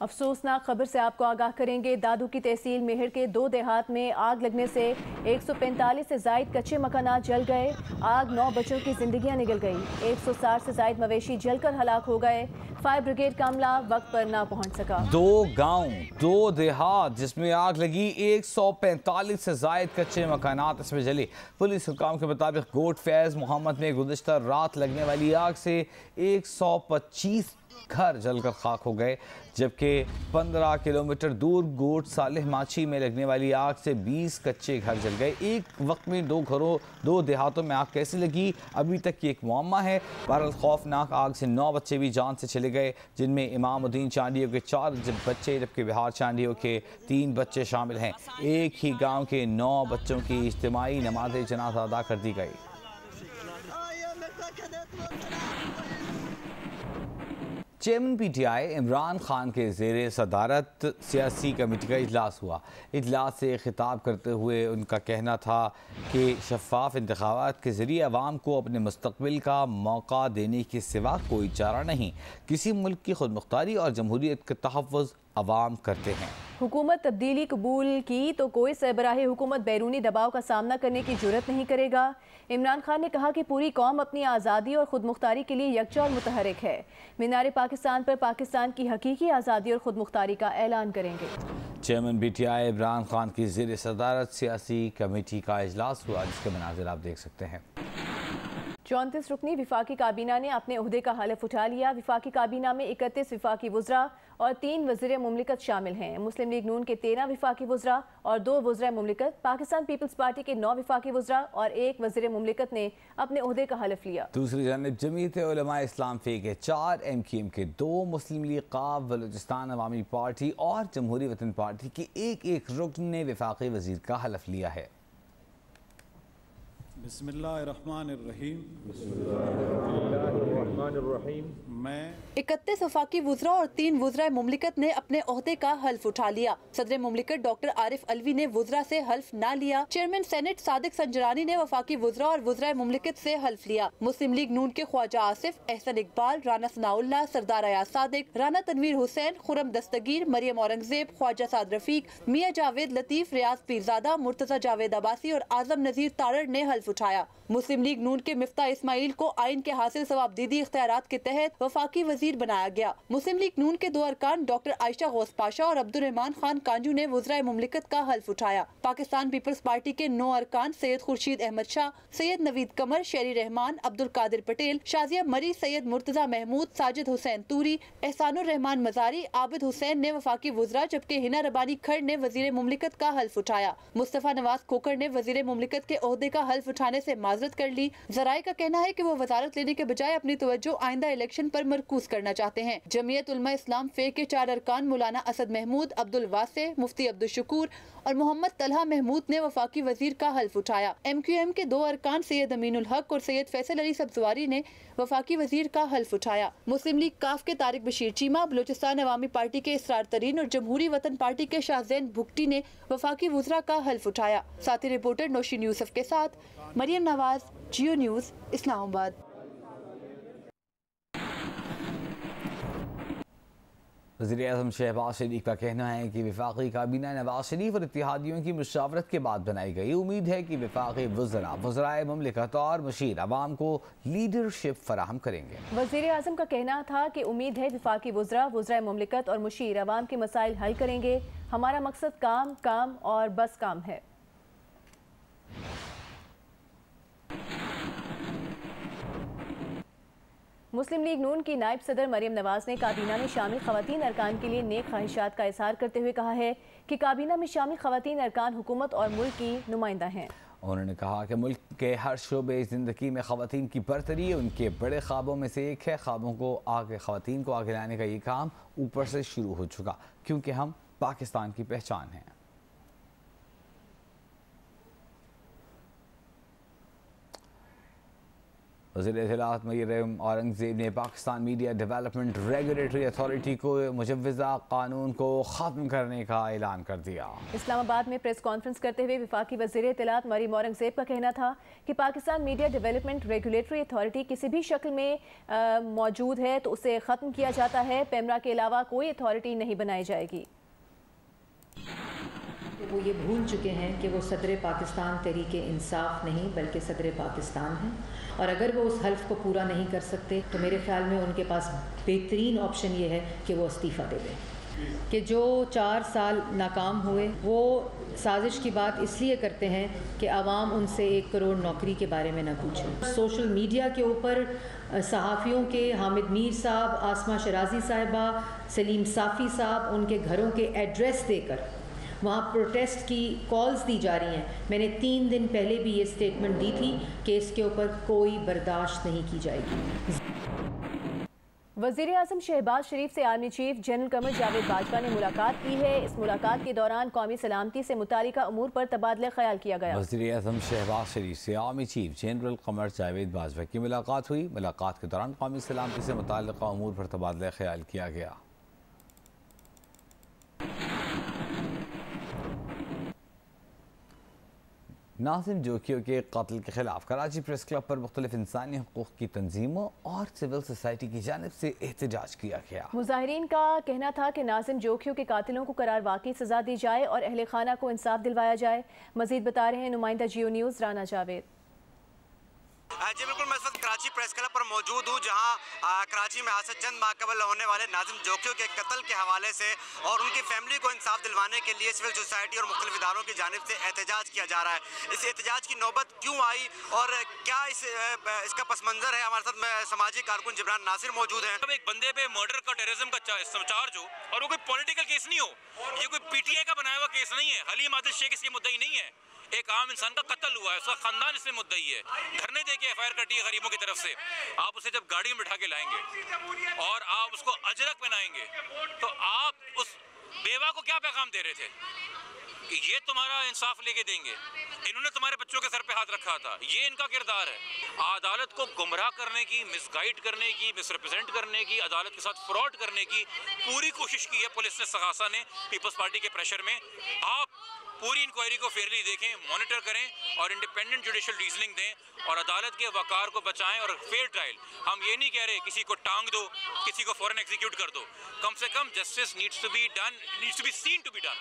अफसोसनाक खबर से आपको आगाह करेंगे। दादू की तहसील मेहर के 2 देहात में आग लगने से 145 से जायद कच्चे मकानात जल गए। आग 9 बच्चों की जिंदगियां निगल गई। 160 से जायद मवेशी जलकर हलाक हो गए। फायर ब्रिगेड का अमला वक्त पर ना पहुंच सका। 2 गांव 2 देहात जिसमें आग लगी, 145 से जायद कच्चे मकानात इसमें जले। पुलिस हुकाम के मुताबिक गोट फैज मोहम्मद में गुज़िश्ता रात लगने वाली आग से 125 घर जलकर खाक हो गए, जबकि 15 किलोमीटर दूर गोट सालिह माछी में लगने वाली आग से 20 कच्चे घर जल गए। एक वक्त में 2 देहातों में आग कैसे लगी, अभी तक ये एक मुअम्मा है। बहरहाल खौफनाक आग से 9 बच्चे भी जान से चले गए, जिनमें इमामुद्दीन चांडियों के 4 बच्चे जबकि बिहार चांडियों के 3 बच्चे शामिल हैं। एक ही गाँव के 9 बच्चों की इज्तिमाई नमाज जनाजा अदा कर दी गई। चेयरमैन पीटीआई इमरान खान के ज़ेरे सदारत सियासी कमेटी का इजलास हुआ। इजलास से खिताब करते हुए उनका कहना था कि शफाफ इंतखाबात के ज़रिए अवाम को अपने मुस्तकबिल का मौका देने के सिवा कोई चारा नहीं। किसी मुल्क की खुद मुख्तारी और जमहूरियत का तहफ़्फ़ुज़ अवाम करते हैं। हुकूमत तब्दीली कबूल की तो कोई सरबराह हुकूमत बैरूनी दबाव का सामना करने की जुर्रत नहीं करेगा। इमरान खान ने कहा कि पूरी कौम अपनी आज़ादी और खुद मुख्तारी के लिए यकजा और मुतहरिक है। मीनार पाकिस्तान पर पाकिस्तान की हकीकी आज़ादी और खुद मुख्तारी का ऐलान करेंगे। चेयरमैन पीटीआई इमरान खान की ज़ेरे सदारत सियासी कमेटी का इजलास हुआ, जिसके मनाज़िर आप देख सकते हैं। 34 रुकनी विफाकी काबीना ने अपने ओहदे का हलफ उठा लिया। विफाकी काबीना में 31 विफाकी वुज़रा और 3 वज़ीर मुमलिकत शामिल हैं। मुस्लिम लीग नून के 13 विफाकी वुज़रा और 2 वज़ीर मुमलिकत, पाकिस्तान पीपल्स पार्टी के 9 विफाकी वुज़रा और 1 वज़ीर मुमलिकत ने अपने ओहदे का हलफ लिया। दूसरी जानब जमीयत उलमा इस्लाम फे के 4, MQM के 2, मुस्लिम लीग क़ाब, बलूचिस्तान अवामी पार्टी और जमहूरी वतन पार्टी के एक रुकन ने विफाकी वज़ीर का हलफ लिया है। बिस्मिल्लाहिर्रहमानिर्रहीम। मैं 31 वफाकी वुज़रा और 3 वुज़रा मुमलिकत ने अपने ओहदे का हल्फ उठा लिया। सदर मुमलिकत डॉक्टर आरिफ अलवी ने वुज़रा से हल्फ ना लिया। चेयरमैन सेनेट सादिक संजरानी ने वफाकी वुज़रा और वुज़रा मुमलिकत से हल्फ लिया। मुस्लिम लीग नून के ख्वाजा आसिफ, एहसन इकबाल, राना सनाउल्लाह, सरदार अयाज सादिक, राना तनवीर हुसैन, खुरम दस्तगीर, मरियम औरंगजेब, ख्वाजा साद रफीक, मियाँ जावेद लतीफ, रियाज पीरजादा, मुर्तज़ा जावेद अब्बासी और आजम नज़ीर तारड़ ने हल्फ उठाया। मुस्लिम लीग नून के मिफ्ता इस्माइल को आइन के हासिल सवाबदीदी इख्तियारात के तहत वफाकी वजीर बनाया गया। मुस्लिम लीग नून के 2 अरकान डॉक्टर आयशा गौस पाशा और अब्दुल रहमान खान कांजू ने वज़राए मुमलिकत का हल्फ उठाया। पाकिस्तान पीपल्स पार्टी के 9 अरकान सैयद खुर्शीद अहमद शाह, सैयद नवीद कमर, शेरी रहमान, अब्दुल कादिर पटेल, शाजिया मरी, सैयद मुर्तजा महमूद, साजिद हुसैन तूरी, एहसानुर रहमान मजारी, आबिद हुसैन ने वफाकी वुज़रा, जबकि हिना रबानी खड़ ने वजीर मुमलिकत का हल्फ उठाया। मुस्तफ़ा नवाज खोकर ने वजीर मुमलिकत के ओहदे का हल्फ उठाने से माजरत कर ली। ज़राए का कहना है कि वो वजारत लेने के बजाय अपनी तवज्जो आइंदा इलेक्शन पर मरकूज करना चाहते हैं। जमीयत उलमा इस्लाम फे के 4 अरकान मौलाना असद महमूद, अब्दुल वासे, मुफ्ती अब्दुल शुकूर और मोहम्मद तलहा महमूद ने वफाकी वजीर का हल्फ उठाया। MQM के 2 अरकान सैयद अमीनुल हक और सैयद फैसल अली सब्जवारी ने वफाकी वजीर का हल्फ उठाया। मुस्लिम लीग काफ के तारिक बशीर चीमा, बलूचिस्तान अवामी पार्टी के इसरार तरीन और जमहूरी वतन पार्टी के शाहजैन भुगटी ने वफाकी वुज़रा का हल्फ उठाया। साथी रिपोर्टर नौशीन यूसुफ के साथ मरियम नवाज, जियो न्यूज़, इस्लामाबाद। वज़ीर-ए-आज़म शहबाज शरीफ का कहना है कि वफाकी काबीना नवाज शरीफ और इत्तेहादियों की मुशावरत के बाद बनाई गई। उम्मीद है कि वफाकी वज़राए मुमलिकत और मुशीर अवाम को लीडरशिप फराहम करेंगे। वज़ीर-ए-आज़म का कहना था कि उम्मीद है वफाकी वज़राए मुमलिकत और मुशीर अवाम के मसाइल हल करेंगे। हमारा मकसद काम काम और बस काम है। मुस्लिम लीग नून की नायब सदर मरियम नवाज ने काबीना में शामिल खवातीन अरकान के लिए नेक ख्वाहिशात का इजहार करते हुए कहा है कि काबीना में शामिल खवातीन अरकान हुकूमत और मुल्क की नुमाइंदा हैं। उन्होंने कहा कि मुल्क के हर शोबे ज़िंदगी में खवातीन की बरतरी उनके बड़े ख्वाबों में से एक है। खवातीन को आगे लाने का ये काम ऊपर से शुरू हो चुका, क्योंकि हम पाकिस्तान की पहचान हैं। वज़ीर इत्तलाआत मरीम औरंगज़ेब ने Pakistan media development regulatory authority को मुजव्वज़ा कानून को ख़त्म करने का ऐलान कर दिया। इस्लामाबाद में प्रेस कॉन्फ्रेंस करते हुए वफाकी वज़ीर इत्तलाआत मरीम औरंगज़ेब का कहना था कि Pakistan media development regulatory authority किसी भी शक्ल में मौजूद है तो उसे ख़त्म किया जाता है। पेमरा के अलावा कोई अथॉरिटी नहीं बनाई जाएगी। वो ये भूल चुके हैं कि वो सदर पाकिस्तान तहरीक इंसाफ नहीं बल्कि सदर पाकिस्तान हैं, और अगर वो उस हल्फ को पूरा नहीं कर सकते तो मेरे ख्याल में उनके पास बेहतरीन ऑप्शन ये है कि वो इस्तीफ़ा दे दें। कि जो 4 साल नाकाम हुए वो साजिश की बात इसलिए करते हैं कि आवाम उनसे 1 करोड़ नौकरी के बारे में न पूछें। सोशल मीडिया के ऊपर सहाफ़ियों के हामिद मीर साहब, आसमा शराजी साहिबा, सलीम साफ़ी साहब, उनके घरों के एड्रेस देकर वहाँ प्रोटेस्ट की कॉल्स दी जा रही हैं। मैंने 3 दिन पहले भी ये स्टेटमेंट दी थी कि इसके ऊपर कोई बर्दाश्त नहीं की जाएगी। वज़ीर आज़म शहबाज शरीफ से army chief general Qamar Javed Bajwa ने मुलाकात की है। इस मुलाकात के दौरान कौमी सलामती से मुतालिका अमूर पर तबादला ख्याल किया गया। वज़ीर आज़म शहबाज शरीफ से army chief general Qamar Javed Bajwa की मुलाकात हुई। मुलाकात के दौरान कौमी सलामती से मुतालिका अमूर पर तबादला ख्याल किया गया। नाज़िम जोखियों के कत्ल के खिलाफ कराची प्रेस क्लब पर मुख्तलिफ इंसानी हुकूक़ की तंजीमों और सिविल सोसाइटी की जानिब से एहतजाज किया गया। मुजाहिरीन का कहना था कि नाज़िम जोखियों के कातिलों को करार वाकई सजा दी जाए और अहले खाना को इंसाफ दिलवाया जाए। मजीद बता रहे हैं नुमाइंदा जियो न्यूज़ राना जावेद। जी बिल्कुल, मैं इस वक्त कराची प्रेस क्लब पर मौजूद हूँ, जहाँ कराची में आज से चंद माह कबल होने वाले नाज़िम जोखियों के कत्ल के हवाले से और उनकी फैमिली को इंसाफ दिलवाने के लिए सिविल सोसाइटी और मुख्तलिफ इदारों की जानिब से एहतजाज किया जा रहा है। इस एहतजाज की नौबत क्यों आई और क्या इसका पस मंज़र है? हमारे साथ समाजी कारकुन जिब्रान नासिर मौजूद हैं। एक बंदे पे मर्डर का, टेररिज्म का चार्ज हो और वो कोई पॉलिटिकल केस नहीं हो, ये कोई पीटीआई का बनाया हुआ केस नहीं है। हलीम आदिल शेख इसके मुद्दई नहीं है, एक आम इंसान का कत्ल हुआ है, उसका खानदान इसमें मुद्दई है। धरने देके एफआईआर कटी है गरीबों की तरफ से। आप उसे जब गाड़ी में बिठा के लाएंगे और आप उसको अजरक पहनाएंगे तो आप उस बेवा को क्या पैगाम दे रहे थे कि ये तुम्हारा इंसाफ लेके देंगे? इन्होंने तुम्हारे बच्चों के सर पे हाथ रखा था, ये इनका किरदार है। अदालत को गुमराह करने की, मिसगाइड करने की, मिसरिप्रेजेंट करने की, अदालत के साथ फ्रॉड करने की पूरी कोशिश की है पुलिस ने, सगासा ने, पीपल्स पार्टी के प्रेशर में। आप पूरी इंक्वायरी को फेयरली देखें, मॉनिटर करें और इंडिपेंडेंट जुडिशल रीजनिंग दें और अदालत के वकार को बचाएं और फेयर ट्रायल। हम ये नहीं कह रहे किसी को टांग दो, किसी को फौरन एग्जीक्यूट कर दो, कम से कम justice needs to be done, needs to be seen to be done.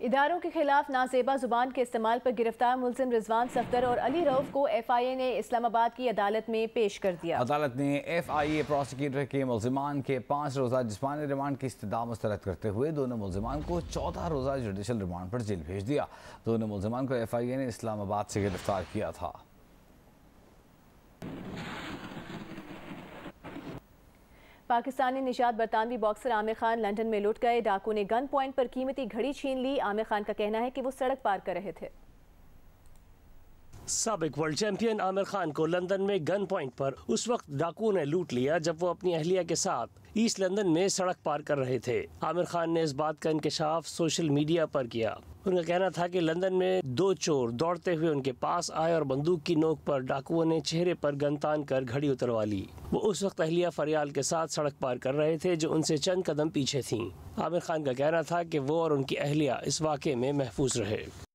इदारों के खिलाफ नाजेबा जुबान के इस्तेमाल पर गिरफ्तार मुलजिम रिजवान सफदर और अली रऊफ को FIA ने इस्लामाबाद की अदालत में पेश कर दिया। अदालत ने FIA प्रोसिक्यूटर के मुलजिमान के 5 रोज़ा जिस्मानी रिमांड की इस्तदा मुस्तरद करते हुए दोनों मुलजिमान को 14 रोज़ा जुडिशल रिमांड पर जेल भेज दिया। दोनों मुलजिमान को FIA ने इस्लामाबाद से गिरफ्तार किया था। पाकिस्तानी निशाद बरतानवी बॉक्सर आमिर खान लंदन में लुट गए। डाकू ने गन पॉइंट पर कीमती घड़ी छीन ली। आमिर खान का कहना है कि वो सड़क पार कर रहे थे। साबिक वर्ल्ड चैंपियन आमिर खान को लंदन में गन पॉइंट पर उस वक्त डाकू ने लूट लिया जब वो अपनी अहलिया के साथ ईस्ट लंदन में सड़क पार कर रहे थे। आमिर खान ने इस बात का इंकशाफ सोशल मीडिया पर किया। उनका कहना था कि लंदन में 2 चोर दौड़ते हुए उनके पास आए और बंदूक की नोक पर डाकुओं ने चेहरे पर गन तान कर घड़ी उतरवा ली। वो उस वक्त अहलिया फरियाल के साथ सड़क पार कर रहे थे जो उनसे चंद कदम पीछे थीं। आमिर खान का कहना था कि वो और उनकी अहलिया इस वाक़े में महफूज रहे।